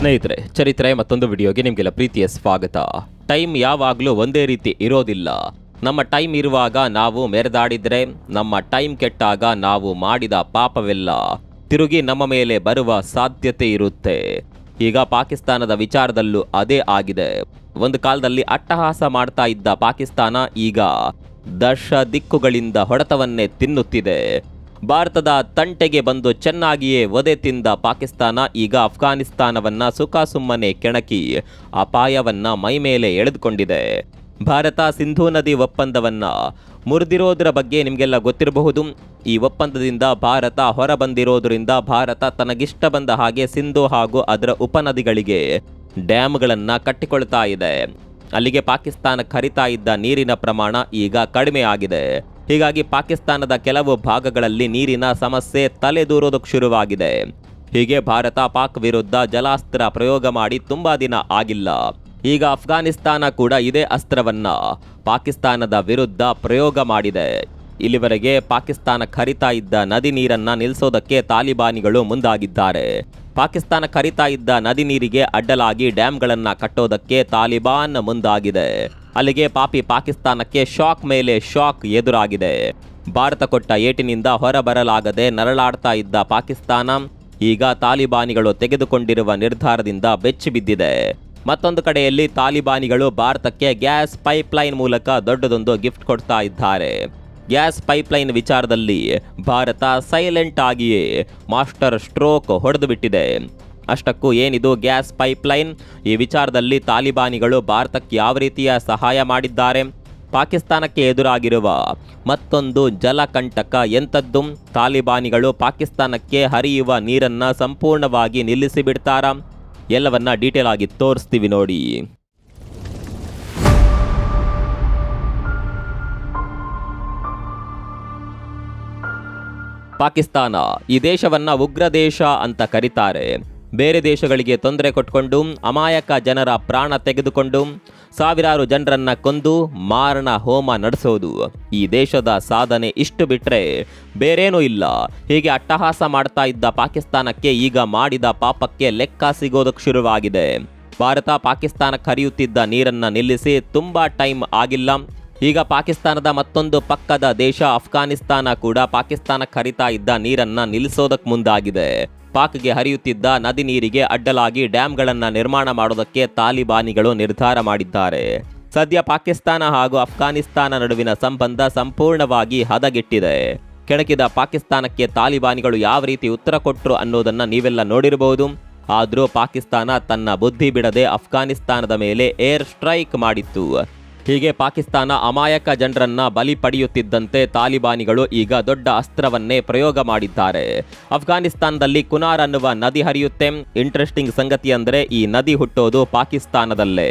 ಸ್ನೇಹಿತರೆ, ಚರಿತ್ರೆ ಮತ್ತೊಂದು ವಿಡಿಯೋಗೆ ನಿಮಗೆಲ್ಲ ಪ್ರೀತಿಯ ಸ್ವಾಗತ. ಟೈಮ್ ಯಾವಾಗಲೂ ಒಂದೇ ರೀತಿ ಇರೋದಿಲ್ಲ. ನಮ್ಮ ಟೈಮ್ ಇರುವಾಗ ನಾವು ಮೆರೆದಾಡಿದ್ರೆ, ನಮ್ಮ ಟೈಮ್ ಕೆಟ್ಟಾಗ ನಾವು ಮಾಡಿದ ಪಾಪವೆಲ್ಲ ತಿರುಗಿ ನಮ್ಮ ಮೇಲೆ ಬರುವ ಸಾಧ್ಯತೆ ಇರುತ್ತೆ. ಈಗ ಪಾಕಿಸ್ತಾನದ ವಿಚಾರದಲ್ಲೂ ಅದೇ ಆಗಿದೆ. ಒಂದು ಕಾಲದಲ್ಲಿ ಅಟ್ಟಹಾಸ ಮಾಡ್ತಾ ಇದ್ದ ಪಾಕಿಸ್ತಾನ ಈಗ ದಶ ದಿಕ್ಕುಗಳಿಂದ ಹೊಡೆತವನ್ನೇ ತಿನ್ನುತ್ತಿದೆ. ಭಾರತದ ತಂಟೆಗೆ ಬಂದು ಚೆನ್ನಾಗಿಯೇ ಒದೆ ತಿಂದ ಪಾಕಿಸ್ತಾನ ಈಗ ಅಫ್ಘಾನಿಸ್ತಾನವನ್ನ ಸುಮ್ಮನೆ ಕೆಣಕಿ ಅಪಾಯವನ್ನ ಮೈಮೇಲೆ ಎಳೆದುಕೊಂಡಿದೆ. ಭಾರತ ಸಿಂಧೂ ನದಿ ಒಪ್ಪಂದವನ್ನ ಮುರಿದಿರೋದ್ರ ಬಗ್ಗೆ ನಿಮಗೆಲ್ಲ ಗೊತ್ತಿರಬಹುದು. ಈ ಒಪ್ಪಂದದಿಂದ ಭಾರತ ಹೊರ ಬಂದಿರೋದ್ರಿಂದ ಭಾರತ ತನಗಿಷ್ಟ ಬಂದ ಹಾಗೆ ಸಿಂಧೂ ಹಾಗೂ ಅದರ ಉಪನದಿಗಳಿಗೆ ಡ್ಯಾಮ್ಗಳನ್ನ ಕಟ್ಟಿಕೊಳ್ತಾ ಇದೆ. ಅಲ್ಲಿಗೆ ಪಾಕಿಸ್ತಾನಕ್ಕೆ ಹರಿತಾ ಇದ್ದ ನೀರಿನ ಪ್ರಮಾಣ ಈಗ ಕಡಿಮೆ ಆಗಿದೆ. ಹೀಗಾಗಿ ಪಾಕಿಸ್ತಾನದ ಕೆಲವು ಭಾಗಗಳಲ್ಲಿ ನೀರಿನ ಸಮಸ್ಯೆ ತಲೆದೂರೋದಕ್ಕೆ ಶುರುವಾಗಿದೆ. ಹೀಗೆ ಭಾರತ ಪಾಕ್ ವಿರುದ್ಧ ಜಲಾಸ್ತ್ರ ಪ್ರಯೋಗ ಮಾಡಿ ತುಂಬಾ ದಿನ ಆಗಿಲ್ಲ. ಈಗ ಅಫ್ಘಾನಿಸ್ತಾನ ಕೂಡ ಇದೇ ಅಸ್ತ್ರವನ್ನ ಪಾಕಿಸ್ತಾನದ ವಿರುದ್ಧ ಪ್ರಯೋಗ ಮಾಡಿದೆ. ಇಲ್ಲಿವರೆಗೆ ಪಾಕಿಸ್ತಾನಕ್ಕೆ ಹರಿತಾ ಇದ್ದ ನದಿ ನೀರನ್ನ ನಿಲ್ಲಿಸೋದಕ್ಕೆ ತಾಲಿಬಾನಿಗಳು ಮುಂದಾಗಿದ್ದಾರೆ. ಪಾಕಿಸ್ತಾನಕ್ಕೆ ಹರಿತಾ ಇದ್ದ ನದಿ ನೀರಿಗೆ ಅಡ್ಡಲಾಗಿ ಡ್ಯಾಮ್ಗಳನ್ನ ಕಟ್ಟೋದಕ್ಕೆ ತಾಲಿಬಾನ್ ಮುಂದಾಗಿದೆ. ಅಲ್ಲಿಗೆ ಪಾಕಿಸ್ತಾನಕ್ಕೆ ಶಾಕ್ ಮೇಲೆ ಶಾಕ್ ಎದುರಾಗಿದೆ. ಭಾರತ ಕೊಟ್ಟ ಏಟಿನಿಂದ ಹೊರಬರಲಾಗದೆ ನರಳಾಡ್ತಾ ಇದ್ದ ಪಾಕಿಸ್ತಾನ ಈಗ ತಾಲಿಬಾನಿಗಳು ತೆಗೆದುಕೊಂಡಿರುವ ನಿರ್ಧಾರದಿಂದ ಬೆಚ್ಚಿ ಬಿದ್ದಿದೆ. ಮತ್ತೊಂದು ಕಡೆಯಲ್ಲಿ ತಾಲಿಬಾನಿಗಳು ಭಾರತಕ್ಕೆ ಗ್ಯಾಸ್ ಪೈಪ್ಲೈನ್ ಮೂಲಕ ದೊಡ್ಡದೊಂದು ಗಿಫ್ಟ್ ಕೊಡ್ತಾ ಇದ್ದಾರೆ. ಗ್ಯಾಸ್ ಪೈಪ್ಲೈನ್ ವಿಚಾರದಲ್ಲಿ ಭಾರತ ಸೈಲೆಂಟ್ ಆಗಿಯೇ ಮಾಸ್ಟರ್ ಸ್ಟ್ರೋಕ್ ಹೊಡೆದು ಬಿಟ್ಟಿದೆ. ಅಷ್ಟಕ್ಕೂ ಏನಿದು ಗ್ಯಾಸ್ ಪೈಪ್ಲೈನ್? ಈ ವಿಚಾರದಲ್ಲಿ ತಾಲಿಬಾನಿಗಳು ಭಾರತಕ್ಕೆ ಯಾವ ರೀತಿಯ ಸಹಾಯ ಮಾಡಿದ್ದಾರೆ? ಪಾಕಿಸ್ತಾನಕ್ಕೆ ಎದುರಾಗಿರುವ ಮತ್ತೊಂದು ಜಲಕಂಟಕ ಎಂಥದ್ದು? ತಾಲಿಬಾನಿಗಳು ಪಾಕಿಸ್ತಾನಕ್ಕೆ ಹರಿಯುವ ನೀರನ್ನ ಸಂಪೂರ್ಣವಾಗಿ ನಿಲ್ಲಿಸಿ ಬಿಡ್ತಾರಾ? ಎಲ್ಲವನ್ನ ಡೀಟೇಲ್ ಆಗಿ ತೋರಿಸ್ತೀವಿ ನೋಡಿ. ಪಾಕಿಸ್ತಾನ ಈ ದೇಶವನ್ನ ಉಗ್ರ ದೇಶ ಅಂತ ಕರೀತಾರೆ. ಬೇರೆ ದೇಶಗಳಿಗೆ ತೊಂದರೆ ಕೊಟ್ಕೊಂಡು ಅಮಾಯಕ ಜನರ ಪ್ರಾಣ ತೆಗೆದುಕೊಂಡು ಸಾವಿರಾರು ಜನರನ್ನ ಕೊಂದು ಮಾರಣ ಹೋಮ ನಡೆಸೋದು ಈ ದೇಶದ ಸಾಧನೆ. ಇಷ್ಟು ಬಿಟ್ರೆ ಬೇರೇನೂ ಇಲ್ಲ. ಹೀಗೆ ಅಟ್ಟಹಾಸ ಮಾಡ್ತಾ ಇದ್ದ ಪಾಕಿಸ್ತಾನಕ್ಕೆ ಈಗ ಮಾಡಿದ ಪಾಪಕ್ಕೆ ಲೆಕ್ಕ ಸಿಗೋದಕ್ಕೆ ಶುರುವಾಗಿದೆ. ಭಾರತ ಪಾಕಿಸ್ತಾನಕ್ಕೆ ಹರಿಯುತ್ತಿದ್ದ ನೀರನ್ನ ನಿಲ್ಲಿಸಿ ತುಂಬಾ ಟೈಮ್ ಆಗಿಲ್ಲ. ಈಗ ಪಾಕಿಸ್ತಾನದ ಮತ್ತೊಂದು ಪಕ್ಕದ ದೇಶ ಅಫ್ಘಾನಿಸ್ತಾನ ಕೂಡ ಪಾಕಿಸ್ತಾನಕ್ಕೆ ಹರಿತಾ ಇದ್ದ ನೀರನ್ನ ನಿಲ್ಲಿಸೋದಕ್ಕೆ ಮುಂದಾಗಿದೆ. ಪಾಕ್ಗೆ ಹರಿಯುತ್ತಿದ್ದ ನದಿ ನೀರಿಗೆ ಅಡ್ಡಲಾಗಿ ಡ್ಯಾಮ್ಗಳನ್ನ ನಿರ್ಮಾಣ ಮಾಡೋದಕ್ಕೆ ತಾಲಿಬಾನಿಗಳು ನಿರ್ಧಾರ ಮಾಡಿದ್ದಾರೆ. ಸದ್ಯ ಪಾಕಿಸ್ತಾನ ಹಾಗೂ ಅಫ್ಘಾನಿಸ್ತಾನ ನಡುವಿನ ಸಂಬಂಧ ಸಂಪೂರ್ಣವಾಗಿ ಹದಗೆಟ್ಟಿದೆ. ಕೆಣಕಿದ ಪಾಕಿಸ್ತಾನಕ್ಕೆ ತಾಲಿಬಾನಿಗಳು ಯಾವ ರೀತಿ ಉತ್ತರ ಕೊಟ್ಟರು ಅನ್ನೋದನ್ನ ನೀವೆಲ್ಲ ನೋಡಿರಬಹುದು. ಆದರೂ ಪಾಕಿಸ್ತಾನ ತನ್ನ ಬುದ್ಧಿ ಬಿಡದೆ ಅಫ್ಘಾನಿಸ್ತಾನದ ಮೇಲೆ ಏರ್ ಸ್ಟ್ರೈಕ್ ಮಾಡಿತ್ತು. ಹೀಗೆ ಪಾಕಿಸ್ತಾನ ಅಮಾಯಕ ಜನರನ್ನ ಬಲಿ ಪಡೆಯುತ್ತಿದ್ದಂತೆ ತಾಲಿಬಾನಿಗಳು ಈಗ ದೊಡ್ಡ ಅಸ್ತ್ರವನ್ನೇ ಪ್ರಯೋಗ ಮಾಡಿದ್ದಾರೆ. ಅಫ್ಘಾನಿಸ್ತಾನದಲ್ಲಿ ಕುನಾರ್ ಅನ್ನುವ ನದಿ ಹರಿಯುತ್ತೆ. ಇಂಟ್ರೆಸ್ಟಿಂಗ್ ಸಂಗತಿ ಅಂದರೆ ಈ ನದಿ ಹುಟ್ಟೋದು ಪಾಕಿಸ್ತಾನದಲ್ಲೇ,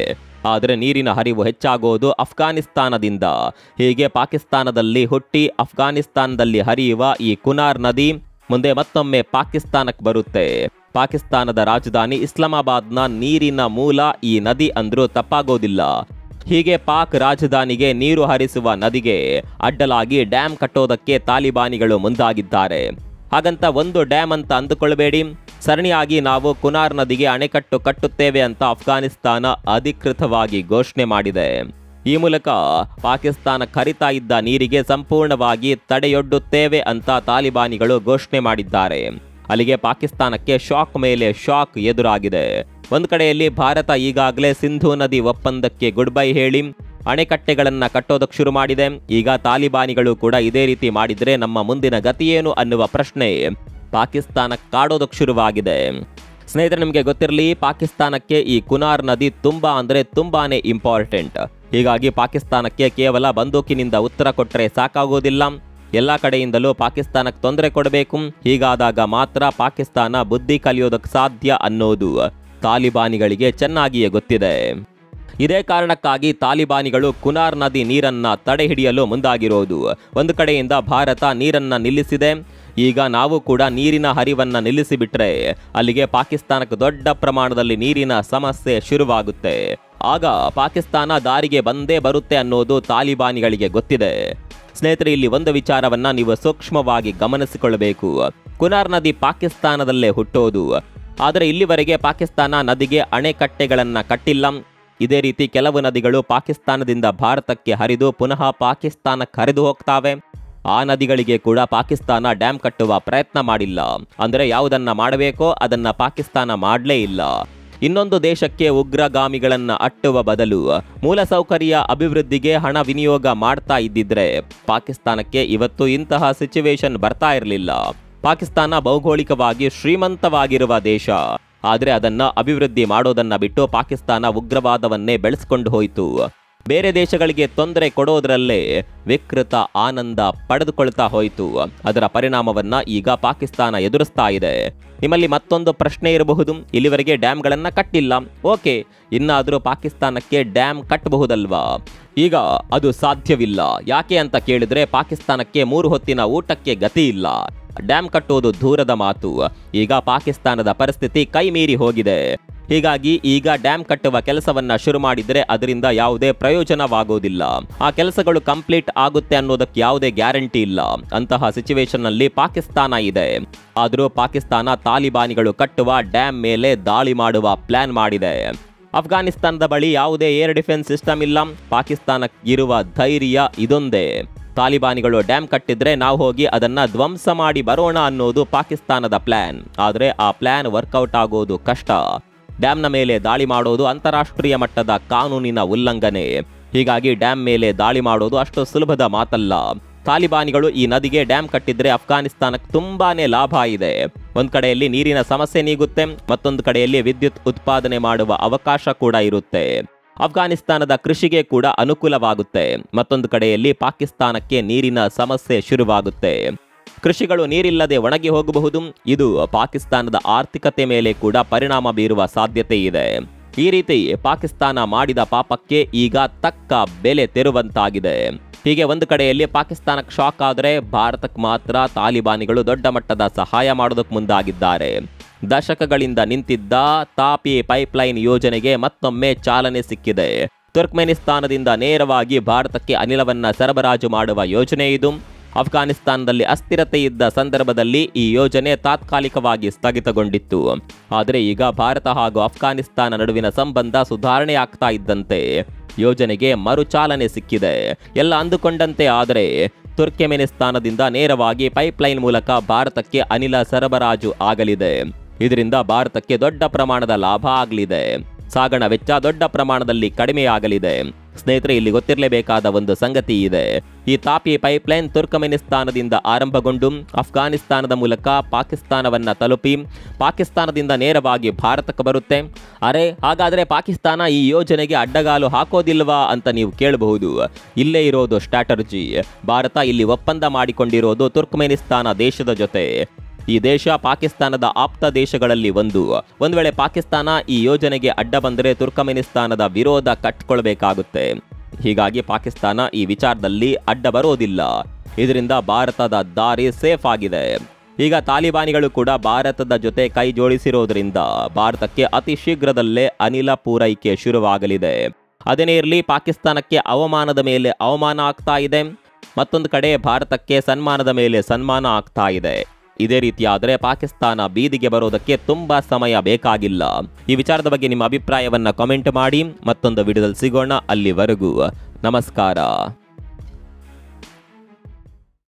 ಆದರೆ ನೀರಿನ ಹರಿವು ಹೆಚ್ಚಾಗೋದು ಅಫ್ಘಾನಿಸ್ತಾನದಿಂದ. ಹೀಗೆ ಪಾಕಿಸ್ತಾನದಲ್ಲಿ ಹುಟ್ಟಿ ಅಫ್ಘಾನಿಸ್ತಾನದಲ್ಲಿ ಹರಿಯುವ ಈ ಕುನಾರ್ ನದಿ ಮುಂದೆ ಮತ್ತೊಮ್ಮೆ ಪಾಕಿಸ್ತಾನಕ್ಕೆ ಬರುತ್ತೆ. ಪಾಕಿಸ್ತಾನದ ರಾಜಧಾನಿ ಇಸ್ಲಾಮಾಬಾದ್ನ ನೀರಿನ ಮೂಲ ಈ ನದಿ ಅಂದ್ರೂ ತಪ್ಪಾಗೋದಿಲ್ಲ. ಹೀಗೆ ಪಾಕ್ ರಾಜಧಾನಿಗೆ ನೀರು ಹರಿಸುವ ನದಿಗೆ ಅಡ್ಡಲಾಗಿ ಡ್ಯಾಮ್ ಕಟ್ಟೋದಕ್ಕೆ ತಾಲಿಬಾನಿಗಳು ಮುಂದಾಗಿದ್ದಾರೆ. ಹಾಗಂತ ಒಂದು ಡ್ಯಾಮ್ ಅಂತ ಅಂದುಕೊಳ್ಬೇಡಿ. ಸರಣಿಯಾಗಿ ನಾವು ಕುನಾರ್ ನದಿಗೆ ಅಣೆಕಟ್ಟು ಕಟ್ಟುತ್ತೇವೆ ಅಂತ ಅಫ್ಘಾನಿಸ್ತಾನ ಅಧಿಕೃತವಾಗಿ ಘೋಷಣೆ ಮಾಡಿದೆ. ಈ ಮೂಲಕ ಪಾಕಿಸ್ತಾನಕ್ಕೆ ಹರಿತಾ ಇದ್ದ ನೀರಿಗೆ ಸಂಪೂರ್ಣವಾಗಿ ತಡೆಯೊಡ್ಡುತ್ತೇವೆ ಅಂತ ತಾಲಿಬಾನಿಗಳು ಘೋಷಣೆ ಮಾಡಿದ್ದಾರೆ. ಅಲ್ಲಿಗೆ ಪಾಕಿಸ್ತಾನಕ್ಕೆ ಶಾಕ್ ಮೇಲೆ ಶಾಕ್ ಎದುರಾಗಿದೆ. ಒಂದು ಕಡೆಯಲ್ಲಿ ಭಾರತ ಈಗಾಗಲೇ ಸಿಂಧೂ ನದಿ ಒಪ್ಪಂದಕ್ಕೆ ಗುಡ್ ಬೈ ಹೇಳಿ ಅಣೆಕಟ್ಟೆಗಳನ್ನ ಕಟ್ಟೋದಕ್ಕೆ ಶುರು ಮಾಡಿದೆ. ಈಗ ತಾಲಿಬಾನಿಗಳು ಕೂಡ ಇದೇ ರೀತಿ ಮಾಡಿದ್ರೆ ನಮ್ಮ ಮುಂದಿನ ಗತಿಯೇನು ಅನ್ನುವ ಪ್ರಶ್ನೆ ಪಾಕಿಸ್ತಾನಕ್ಕೆ ಕಾಡೋದಕ್ಕೆ ಶುರುವಾಗಿದೆ. ಸ್ನೇಹಿತರೆ, ನಿಮಗೆ ಗೊತ್ತಿರಲಿ, ಪಾಕಿಸ್ತಾನಕ್ಕೆ ಈ ಕುನಾರ್ ನದಿ ತುಂಬಾನೇ ಇಂಪಾರ್ಟೆಂಟ್. ಹೀಗಾಗಿ ಪಾಕಿಸ್ತಾನಕ್ಕೆ ಕೇವಲ ಬಂದೂಕಿನಿಂದ ಉತ್ತರ ಕೊಟ್ಟರೆ ಸಾಕಾಗೋದಿಲ್ಲ. ಎಲ್ಲ ಕಡೆಯಿಂದಲೂ ಪಾಕಿಸ್ತಾನಕ್ಕೆ ತೊಂದರೆ ಕೊಡಬೇಕು. ಹೀಗಾದಾಗ ಮಾತ್ರ ಪಾಕಿಸ್ತಾನ ಬುದ್ಧಿ ಕಲಿಯೋದಕ್ಕೆ ಸಾಧ್ಯ ಅನ್ನೋದು ತಾಲಿಬಾನಿಗಳಿಗೆ ಚೆನ್ನಾಗಿಯೇ ಗೊತ್ತಿದೆ. ಇದೇ ಕಾರಣಕ್ಕಾಗಿ ತಾಲಿಬಾನಿಗಳು ಕುನಾರ್ ನದಿ ನೀರನ್ನ ತಡೆ ಹಿಡಿಯಲು ಮುಂದಾಗಿರೋದು. ಒಂದು ಕಡೆಯಿಂದ ಭಾರತ ನೀರನ್ನ ನಿಲ್ಲಿಸಿದೆ. ಈಗ ನಾವು ಕೂಡ ನೀರಿನ ಹರಿವನ್ನ ನಿಲ್ಲಿಸಿಬಿಟ್ರೆ ಅಲ್ಲಿಗೆ ಪಾಕಿಸ್ತಾನಕ್ಕೆ ದೊಡ್ಡ ಪ್ರಮಾಣದಲ್ಲಿ ನೀರಿನ ಸಮಸ್ಯೆ ಶುರುವಾಗುತ್ತೆ. ಆಗ ಪಾಕಿಸ್ತಾನ ದಾರಿಗೆ ಬಂದೇ ಬರುತ್ತೆ ಅನ್ನೋದು ತಾಲಿಬಾನಿಗಳಿಗೆ ಗೊತ್ತಿದೆ. ಸ್ನೇಹಿತರೆ, ಇಲ್ಲಿ ಒಂದು ವಿಚಾರವನ್ನ ನೀವು ಸೂಕ್ಷ್ಮವಾಗಿ ಗಮನಿಸಿಕೊಳ್ಳಬೇಕು. ಕುನಾರ್ ನದಿ ಪಾಕಿಸ್ತಾನದಲ್ಲೇ ಹುಟ್ಟೋದು. ಆದರೆ ಇಲ್ಲಿವರೆಗೆ ಪಾಕಿಸ್ತಾನ ನದಿಗೆ ಅಣೆಕಟ್ಟೆಗಳನ್ನು ಕಟ್ಟಿಲ್ಲ. ಇದೇ ರೀತಿ ಕೆಲವು ನದಿಗಳು ಪಾಕಿಸ್ತಾನದಿಂದ ಭಾರತಕ್ಕೆ ಹರಿದು ಪುನಃ ಪಾಕಿಸ್ತಾನಕ್ಕೆ ಹರಿದು ಹೋಗ್ತಾವೆ. ಆ ನದಿಗಳಿಗೆ ಕೂಡ ಪಾಕಿಸ್ತಾನ ಡ್ಯಾಮ್ ಕಟ್ಟುವ ಪ್ರಯತ್ನ ಮಾಡಿಲ್ಲ. ಅಂದರೆ ಯಾವುದನ್ನ ಮಾಡಬೇಕೋ ಅದನ್ನ ಪಾಕಿಸ್ತಾನ ಮಾಡಲೇ ಇಲ್ಲ. ಇನ್ನೊಂದು ದೇಶಕ್ಕೆ ಉಗ್ರಗಾಮಿಗಳನ್ನ ಅಟ್ಟುವ ಬದಲು ಮೂಲಸೌಕರ್ಯ ಅಭಿವೃದ್ಧಿಗೆ ಹಣ ವಿನಿಯೋಗ ಮಾಡ್ತಾ ಇದ್ದಿದ್ರೆ ಪಾಕಿಸ್ತಾನಕ್ಕೆ ಇವತ್ತು ಇಂತಹ ಸಿಚುವೇಶನ್ ಬರ್ತಾ ಇರಲಿಲ್ಲ. ಪಾಕಿಸ್ತಾನ ಭೌಗೋಳಿಕವಾಗಿ ಶ್ರೀಮಂತವಾಗಿರುವ ದೇಶ. ಆದರೆ ಅದನ್ನ ಅಭಿವೃದ್ಧಿ ಮಾಡೋದನ್ನ ಬಿಟ್ಟು ಪಾಕಿಸ್ತಾನ ಉಗ್ರವಾದವನ್ನೇ ಬೆಳೆಸ್ಕೊಂಡು ಹೋಯಿತು. ಬೇರೆ ದೇಶಗಳಿಗೆ ತೊಂದರೆ ಕೊಡೋದ್ರಲ್ಲೇ ವಿಕೃತ ಆನಂದ ಪಡೆದುಕೊಳ್ತಾ ಹೋಯಿತು. ಅದರ ಪರಿಣಾಮವನ್ನ ಈಗ ಪಾಕಿಸ್ತಾನ ಎದುರಿಸ್ತಾ ಇದೆ. ನಿಮ್ಮಲ್ಲಿ ಮತ್ತೊಂದು ಪ್ರಶ್ನೆ ಇರಬಹುದು, ಇಲ್ಲಿವರೆಗೆ ಡ್ಯಾಮ್ಗಳನ್ನ ಕಟ್ಟಿಲ್ಲ, ಓಕೆ, ಇನ್ನಾದರೂ ಪಾಕಿಸ್ತಾನಕ್ಕೆ ಡ್ಯಾಮ್ ಕಟ್ಟಬಹುದಲ್ವಾ? ಈಗ ಅದು ಸಾಧ್ಯವಿಲ್ಲ. ಯಾಕೆ ಅಂತ ಕೇಳಿದ್ರೆ ಪಾಕಿಸ್ತಾನಕ್ಕೆ 3 ಹೊತ್ತಿನ ಊಟಕ್ಕೆ ಗತಿ ಇಲ್ಲ. ಡ್ಯಾಮ್ ಕಟ್ಟುವುದು ದೂರದ ಮಾತು, ಈಗ ಪಾಕಿಸ್ತಾನದ ಪರಿಸ್ಥಿತಿ ಕೈ ಮೀರಿ ಹೋಗಿದೆ. ಹೀಗಾಗಿ ಈಗ ಡ್ಯಾಮ್ ಕಟ್ಟುವ ಕೆಲಸವನ್ನ ಶುರು ಮಾಡಿದ್ರೆ ಅದರಿಂದ ಯಾವುದೇ ಪ್ರಯೋಜನವಾಗುವುದಿಲ್ಲ. ಆ ಕೆಲಸಗಳು ಕಂಪ್ಲೀಟ್ ಆಗುತ್ತೆ ಅನ್ನೋದಕ್ಕೆ ಯಾವುದೇ ಗ್ಯಾರಂಟಿ ಇಲ್ಲ. ಅಂತಹ ಸಿಚುವೇಶನ್ ನಲ್ಲಿ ಪಾಕಿಸ್ತಾನ ಇದೆ. ಆದರೂ ಪಾಕಿಸ್ತಾನ ತಾಲಿಬಾನಿಗಳು ಕಟ್ಟುವ ಡ್ಯಾಮ್ ಮೇಲೆ ದಾಳಿ ಮಾಡುವ ಪ್ಲಾನ್ ಮಾಡಿದೆ. ಅಫ್ಘಾನಿಸ್ತಾನದ ಬಳಿ ಯಾವುದೇ ಏರ್ ಡಿಫೆನ್ಸ್ ಸಿಸ್ಟಮ್ ಇಲ್ಲ. ಪಾಕಿಸ್ತಾನಕ್ಕಿರುವ ಧೈರ್ಯ ಇದೊಂದೇ. ತಾಲಿಬಾನಿಗಳು ಡ್ಯಾಮ್ ಕಟ್ಟಿದ್ರೆ ನಾವು ಹೋಗಿ ಅದನ್ನ ಧ್ವಂಸ ಮಾಡಿ ಬರೋಣ ಅನ್ನೋದು ಪಾಕಿಸ್ತಾನದ ಪ್ಲಾನ್. ಆದರೆ ಆ ಪ್ಲಾನ್ ವರ್ಕೌಟ್ ಆಗೋದು ಕಷ್ಟ. ಡ್ಯಾಮ್ನ ಮೇಲೆ ದಾಳಿ ಮಾಡೋದು ಅಂತಾರಾಷ್ಟ್ರೀಯ ಮಟ್ಟದ ಕಾನೂನಿನ ಉಲ್ಲಂಘನೆ. ಹೀಗಾಗಿ ಡ್ಯಾಮ್ ಮೇಲೆ ದಾಳಿ ಮಾಡೋದು ಅಷ್ಟು ಸುಲಭದ ಮಾತಲ್ಲ. ತಾಲಿಬಾನಿಗಳು ಈ ನದಿಗೆ ಡ್ಯಾಮ್ ಕಟ್ಟಿದ್ರೆ ಅಫ್ಘಾನಿಸ್ತಾನಕ್ಕೆ ತುಂಬಾನೇ ಲಾಭ ಇದೆ. ಒಂದ್ ಕಡೆಯಲ್ಲಿ ನೀರಿನ ಸಮಸ್ಯೆ ನೀಗುತ್ತೆ, ಮತ್ತೊಂದು ಕಡೆಯಲ್ಲಿ ವಿದ್ಯುತ್ ಉತ್ಪಾದನೆ ಮಾಡುವ ಅವಕಾಶ ಕೂಡ ಇರುತ್ತೆ. ಅಫ್ಘಾನಿಸ್ತಾನದ ಕೃಷಿಗೆ ಕೂಡ ಅನುಕೂಲವಾಗುತ್ತೆ. ಮತ್ತೊಂದು ಕಡೆಯಲ್ಲಿ ಪಾಕಿಸ್ತಾನಕ್ಕೆ ನೀರಿನ ಸಮಸ್ಯೆ ಶುರುವಾಗುತ್ತೆ. ಕೃಷಿಗಳು ನೀರಿಲ್ಲದೆ ಒಣಗಿ ಹೋಗಬಹುದು. ಇದು ಪಾಕಿಸ್ತಾನದ ಆರ್ಥಿಕತೆ ಮೇಲೆ ಕೂಡ ಪರಿಣಾಮ ಬೀರುವ ಸಾಧ್ಯತೆ ಇದೆ. ಈ ರೀತಿ ಪಾಕಿಸ್ತಾನ ಮಾಡಿದ ಪಾಪಕ್ಕೆ ಈಗ ತಕ್ಕ ಬೆಲೆ ತೆರುವಂತಾಗಿದೆ. ಹೀಗೆ ಒಂದು ಕಡೆಯಲ್ಲಿ ಪಾಕಿಸ್ತಾನಕ್ಕೆ ಶಾಕ್ ಆದರೆ ಭಾರತಕ್ಕೆ ಮಾತ್ರ ತಾಲಿಬಾನಿಗಳು ದೊಡ್ಡ ಮಟ್ಟದ ಸಹಾಯ ಮಾಡೋದಕ್ಕೆ ಮುಂದಾಗಿದ್ದಾರೆ. ದಶಕಗಳಿಂದ ನಿಂತಿದ್ದ ತಾಪಿ ಪೈಪ್ಲೈನ್ ಯೋಜನೆಗೆ ಮತ್ತೊಮ್ಮೆ ಚಾಲನೆ ಸಿಕ್ಕಿದೆ. ತುರ್ಕ್ಮೆನಿಸ್ತಾನದಿಂದ ನೇರವಾಗಿ ಭಾರತಕ್ಕೆ ಅನಿಲವನ್ನ ಸರಬರಾಜು ಮಾಡುವ ಯೋಜನೆ ಇದು. ಅಫ್ಘಾನಿಸ್ತಾನದಲ್ಲಿ ಅಸ್ಥಿರತೆ ಇದ್ದ ಸಂದರ್ಭದಲ್ಲಿ ಈ ಯೋಜನೆ ತಾತ್ಕಾಲಿಕವಾಗಿ ಸ್ಥಗಿತಗೊಂಡಿತ್ತು. ಆದರೆ ಈಗ ಭಾರತ ಹಾಗೂ ಅಫ್ಘಾನಿಸ್ತಾನ ನಡುವಿನ ಸಂಬಂಧ ಸುಧಾರಣೆ ಆಗ್ತಾ ಇದ್ದಂತೆ ಯೋಜನೆಗೆ ಮರುಚಾಲನೆ ಸಿಕ್ಕಿದೆ. ಎಲ್ಲ ಅಂದುಕೊಂಡಂತೆ ಆದರೆ ತುರ್ಕ್ಮೆನಿಸ್ತಾನದಿಂದ ನೇರವಾಗಿ ಪೈಪ್ಲೈನ್ ಮೂಲಕ ಭಾರತಕ್ಕೆ ಅನಿಲ ಸರಬರಾಜು ಆಗಲಿದೆ. ಇದರಿಂದ ಭಾರತಕ್ಕೆ ದೊಡ್ಡ ಪ್ರಮಾಣದ ಲಾಭ ಆಗಲಿದೆ. ಸಾಗಣಾ ವೆಚ್ಚ ದೊಡ್ಡ ಪ್ರಮಾಣದಲ್ಲಿ ಕಡಿಮೆಯಾಗಲಿದೆ. ಸ್ನೇಹಿತರೆ, ಇಲ್ಲಿ ಗೊತ್ತಿರಲೇಬೇಕಾದ ಒಂದು ಸಂಗತಿ ಇದೆ. ಈ ತಾಪಿ ಪೈಪ್ಲೈನ್ ತುರ್ಕಮೆನಿಸ್ತಾನದಿಂದ ಆರಂಭಗೊಂಡು ಅಫ್ಘಾನಿಸ್ತಾನದ ಮೂಲಕ ಪಾಕಿಸ್ತಾನವನ್ನ ತಲುಪಿ ಪಾಕಿಸ್ತಾನದಿಂದ ನೇರವಾಗಿ ಭಾರತಕ್ಕೆ ಬರುತ್ತೆ. ಅರೆ, ಹಾಗಾದರೆ ಪಾಕಿಸ್ತಾನ ಈ ಯೋಜನೆಗೆ ಅಡ್ಡಗಾಲು ಹಾಕೋದಿಲ್ವಾ ಅಂತ ನೀವು ಕೇಳಬಹುದು. ಇಲ್ಲೇ ಇರೋದು ಸ್ಟ್ರಾಟರ್ಜಿ. ಭಾರತ ಇಲ್ಲಿ ಒಪ್ಪಂದ ಮಾಡಿಕೊಂಡಿರೋದು ತುರ್ಕಮೆನಿಸ್ತಾನ ದೇಶದ ಜೊತೆ. ಈ ದೇಶ ಪಾಕಿಸ್ತಾನದ ಆಪ್ತ ದೇಶಗಳಲ್ಲಿ ಒಂದು ವೇಳೆ ಪಾಕಿಸ್ತಾನ ಈ ಯೋಜನೆಗೆ ಅಡ್ಡ ಬಂದರೆ ತುರ್ಕಮೆನಿಸ್ತಾನದ ವಿರೋಧ ಕಟ್ಟಿಕೊಳ್ಬೇಕಾಗುತ್ತೆ. ಹೀಗಾಗಿ ಪಾಕಿಸ್ತಾನ ಈ ವಿಚಾರದಲ್ಲಿ ಅಡ್ಡ ಬರೋದಿಲ್ಲ. ಇದರಿಂದ ಭಾರತದ ದಾರಿ ಸೇಫ್ ಆಗಿದೆ. ಈಗ ತಾಲಿಬಾನಿಗಳು ಕೂಡ ಭಾರತದ ಜೊತೆ ಕೈ ಜೋಡಿಸಿರೋದ್ರಿಂದ ಭಾರತಕ್ಕೆ ಅತಿ ಶೀಘ್ರದಲ್ಲೇ ಅನಿಲ ಪೂರೈಕೆ ಶುರುವಾಗಲಿದೆ. ಅದೇನೇ ಇರಲಿ, ಪಾಕಿಸ್ತಾನಕ್ಕೆ ಅವಮಾನದ ಮೇಲೆ ಅವಮಾನ ಆಗ್ತಾ ಇದೆ. ಮತ್ತೊಂದು ಕಡೆ ಭಾರತಕ್ಕೆ ಸನ್ಮಾನದ ಮೇಲೆ ಸನ್ಮಾನ ಆಗ್ತಾ ಇದೆ. ಇದೇ ರೀತಿಯಾದರೆ ಪಾಕಿಸ್ತಾನ ಬೀದಿಗೆ ಬರೋದಕ್ಕೆ ತುಂಬಾ ಸಮಯ ಬೇಕಾಗಿಲ್ಲ. ಈ ವಿಚಾರದ ಬಗ್ಗೆ ನಿಮ್ಮ ಅಭಿಪ್ರಾಯವನ್ನ ಕಾಮೆಂಟ್ ಮಾಡಿ. ಮತ್ತೊಂದು ವಿಡಿಯೋದಲ್ಲಿ ಸಿಗೋಣ. ಅಲ್ಲಿವರೆಗೂ ನಮಸ್ಕಾರ.